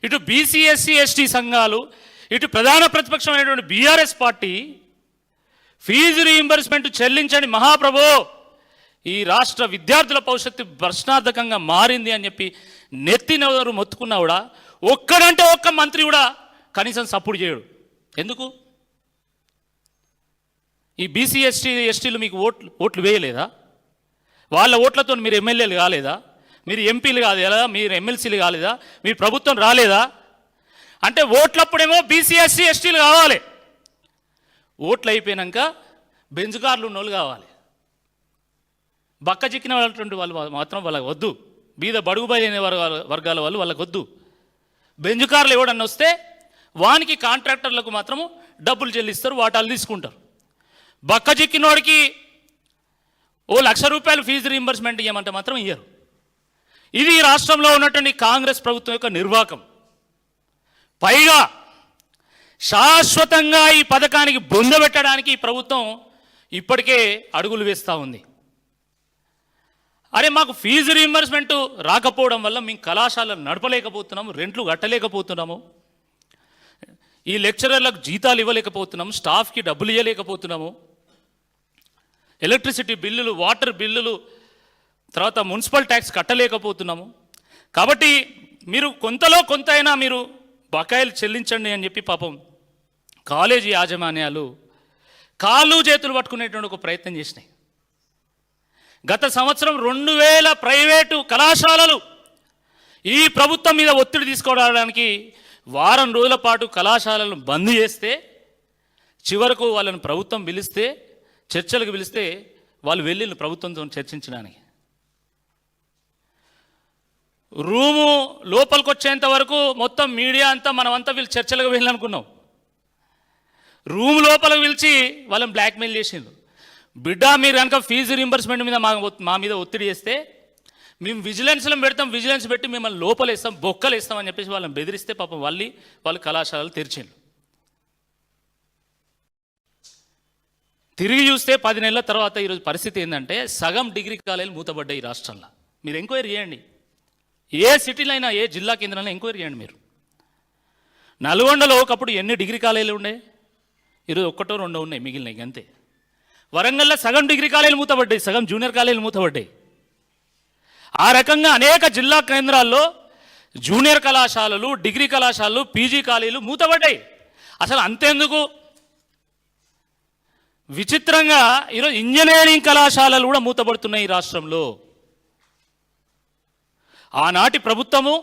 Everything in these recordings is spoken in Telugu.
ఇటు బీసీ ఎస్సీ ఎస్టీ సంఘాలు, ఇటు ప్రధాన ప్రతిపక్షమైనటువంటి బీఆర్ఎస్ పార్టీ ఫీజు రీయింబర్స్మెంట్ చెల్లించండి మహాప్రభో, ఈ రాష్ట్ర విద్యార్థుల భవిష్యత్తు ప్రశ్నార్థకంగా మారింది అని చెప్పి నెత్తినెవరు మొత్తుకున్నా కూడా ఒక్కడంటే ఒక్క మంత్రి కూడా కనీసం సపోర్ట్ చేయడు. ఎందుకు? ఈ బీసీ ఎస్టీలు మీకు ఓట్లు వేయలేదా? వాళ్ళ ఓట్లతో మీరు ఎమ్మెల్యేలు కాలేదా? మీరు ఎంపీలు కాలేదా? మీరు ఎమ్మెల్సీలు కాలేదా? మీరు ప్రభుత్వం రాలేదా? అంటే ఓట్లప్పుడేమో బీసీ ఎస్టీలు కావాలి, ఓట్లు అయిపోయాక బెంచ్ కార్లు ఉన్న వాళ్ళు కావాలి. బక్క చిక్కిన వాళ్ళటువంటి వాళ్ళు మాత్రం వాళ్ళకి వద్దు. బీద బడుగు బయలైన వర్గాల వాళ్ళు వాళ్ళకి వద్దు. బెంచ్ కార్లు ఎవడన్నా వస్తే వానికి కాంట్రాక్టర్లకు మాత్రము డబ్బులు చెల్లిస్తారు, వాటాలు తీసుకుంటారు. బక్క చిక్కినోడికి ఓ ₹1,00,000 ఫీజు రీయింబర్స్మెంట్ ఇవ్వమంటే మాత్రం ఇయ్యరు. ఇది రాష్ట్రంలో ఉన్నటువంటి కాంగ్రెస్ ప్రభుత్వం యొక్క నిర్వాకం. పైగా శాశ్వతంగా ఈ పథకానికి బొందబెట్టడానికి ఈ ప్రభుత్వం ఇప్పటికే అడుగులు వేస్తూ ఉంది. అరే మాకు ఫీజు రీయింబర్స్మెంట్ రాకపోవడం వల్ల మేము కళాశాలలు నడపలేకపోతున్నాము, రెంట్లు కట్టలేకపోతున్నాము, ఈ లెక్చరర్లకు జీతాలు ఇవ్వలేకపోతున్నాము, స్టాఫ్కి డబ్బులు ఇవ్వలేకపోతున్నాము, ఎలక్ట్రిసిటీ బిల్లులు, వాటర్ బిల్లులు, తర్వాత మున్సిపల్ ట్యాక్స్ కట్టలేకపోతున్నాము. కాబట్టి మీరు కొంతలో కొంత అయినా మీరు బకాయిలు చెల్లించండి అని చెప్పి పాపం కాలేజీ యాజమాన్యాలు కాళ్ళు చేతులు పట్టుకునేటువంటి ఒక ప్రయత్నం చేసినాయి. గత సంవత్సరం 2000 ప్రైవేటు కళాశాలలు ఈ ప్రభుత్వం మీద ఒత్తిడి తీసుకోవడానికి వారం రోజుల పాటు కళాశాలలను బంద్ చేస్తే, చివరకు వాళ్ళని ప్రభుత్వం పిలిస్తే, చర్చలకు పిలిస్తే వాళ్ళు వెళ్ళి ప్రభుత్వంతో చర్చించడానికి. రూము లోపలికి వచ్చేంత వరకు మొత్తం మీడియా అంతా మనమంతా వీళ్ళు చర్చలకు వెళ్ళాలనుకున్నాం. రూమ్ లోపలికి పిలిచి వాళ్ళని బ్లాక్మెయిల్ చేసిండ్రు. బిడ్డ మీరు కనుక ఫీజు రీయింబర్స్మెంట్ మీద మా మీద ఒత్తిడి చేస్తే మేము విజిలెన్స్లో పెడతాం, విజిలెన్స్ పెట్టి మిమ్మల్ని లోపలేస్తాం, బొక్కలు వేస్తాం అని చెప్పేసి వాళ్ళని బెదిరిస్తే పాపం వాళ్ళు కళాశాలలు తెరిచిండ్రు. తిరిగి చూస్తే 10 నెలల తర్వాత ఈరోజు పరిస్థితి ఏంటంటే సగం డిగ్రీ కాలేజీలు మూతపడ్డాయి ఈ రాష్ట్రంలో. మీరు ఎంక్వైరీ చేయండి, ఏ సిటీలో అయినా, ఏ జిల్లా కేంద్రంలో ఎంక్వైరీ చేయండి మీరు. నల్గొండలో ఒకప్పుడు ఎన్ని డిగ్రీ కాలేజీలు ఉండే? ఈరోజు 1, 2 ఉన్నాయి, మిగిలినవి అంతే. వరంగల్లో సగం డిగ్రీ కాలేజీలు మూతపడ్డాయి, సగం జూనియర్ కాలేజీలు మూతపడ్డాయి. ఆ రకంగా అనేక జిల్లా కేంద్రాల్లో జూనియర్ కళాశాలలు, డిగ్రీ కళాశాలలు, పీజీ కాలేజీలు మూతపడ్డాయి. అసలు అంతేందుకు, విచిత్రంగా ఈరోజు ఇంజనీరింగ్ కళాశాలలు కూడా మూతపడుతున్నాయి ఈ రాష్ట్రంలో. ఆనాటి ప్రభుత్వము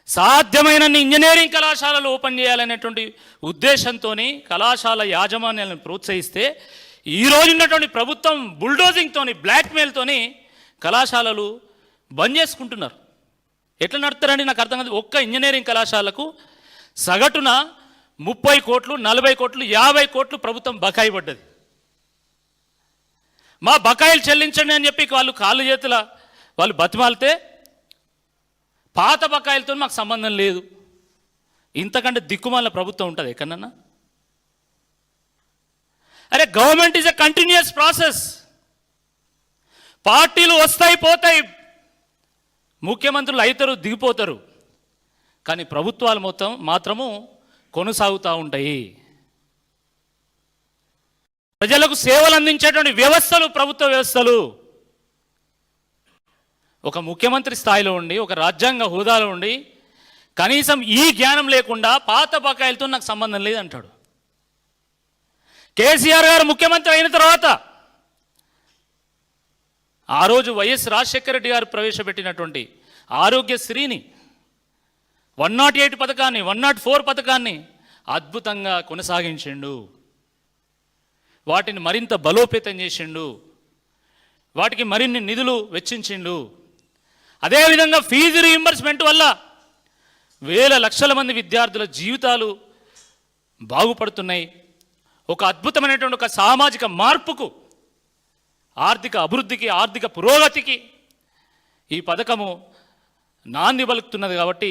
సాధ్యమైనన్ని ఇంజనీరింగ్ కళాశాలలు ఓపెన్ చేయాలనేటువంటి ఉద్దేశంతో కళాశాల యాజమాన్యాలను ప్రోత్సహిస్తే, ఈరోజు ఉన్నటువంటి ప్రభుత్వం బుల్డోజింగ్తో, బ్లాక్మెయిల్తోని కళాశాలలు బంద్ చేసుకుంటున్నారు. ఎట్లా నడుపుతారండి నాకు అర్థం కాదు. ఒక్క ఇంజనీరింగ్ కళాశాలకు సగటున 30 కోట్లు, 40 కోట్లు, 50 కోట్లు ప్రభుత్వం బకాయి పడ్డది. మా బకాయిలు చెల్లించండి అని చెప్పి వాళ్ళు కాళ్ళు చేతుల వాళ్ళు బతిమాలితే, పాత బకాయిలతో మాకు సంబంధం లేదు, ఇంతకంటే దిక్కుమాల ప్రభుత్వం ఉంటుంది ఎక్కడన్నా? అరే government is a continuous process. పార్టీలు వస్తాయి పోతాయి, ముఖ్యమంత్రులు అవుతారు దిగిపోతారు, కానీ ప్రభుత్వాలు మాత్రము కొనసాగుతూ ఉంటాయి. ప్రజలకు సేవలు అందించేటువంటి వ్యవస్థలు ప్రభుత్వ వ్యవస్థలు. ఒక ముఖ్యమంత్రి స్థాయిలో ఉండి, ఒక రాజ్యాంగ హోదాలో ఉండి కనీసం ఈ జ్ఞానం లేకుండా పాత బకాయిలతో నాకు సంబంధం లేదంటాడు. కేసీఆర్ గారు ముఖ్యమంత్రి అయిన తర్వాత ఆ రోజు వైఎస్ రాజశేఖర రెడ్డి గారు ప్రవేశపెట్టినటువంటి ఆరోగ్యశ్రీని, 108 పథకాన్ని, 104 పథకాన్ని అద్భుతంగా కొనసాగించిండు. వాటిని మరింత బలోపేతం చేసిండు, వాటికి మరిన్ని నిధులు వెచ్చించిండు. అదేవిధంగా ఫీజు రీయింబర్స్మెంట్ వల్ల వేల లక్షల మంది విద్యార్థుల జీవితాలు బాగుపడుతున్నాయి. ఒక అద్భుతమైనటువంటి ఒక సామాజిక మార్పుకు, ఆర్థిక అభివృద్ధికి, ఆర్థిక పురోగతికి ఈ పథకము నాంది పలుకుతున్నది. కాబట్టి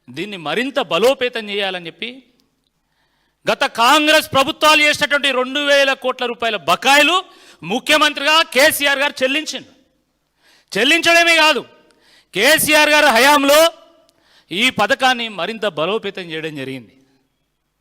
దీన్ని మరింత బలోపేతం చేయాలని చెప్పి గత కాంగ్రెస్ ప్రభుత్వాలు చేసినటువంటి 2000 కోట్ల రూపాయల బకాయిలు ముఖ్యమంత్రిగా కేసీఆర్ గారు చెల్లించడమే కాదు, కేసీఆర్ గారి హయాంలో ఈ పథకాన్ని మరింత బలోపేతం చేయడం జరిగింది.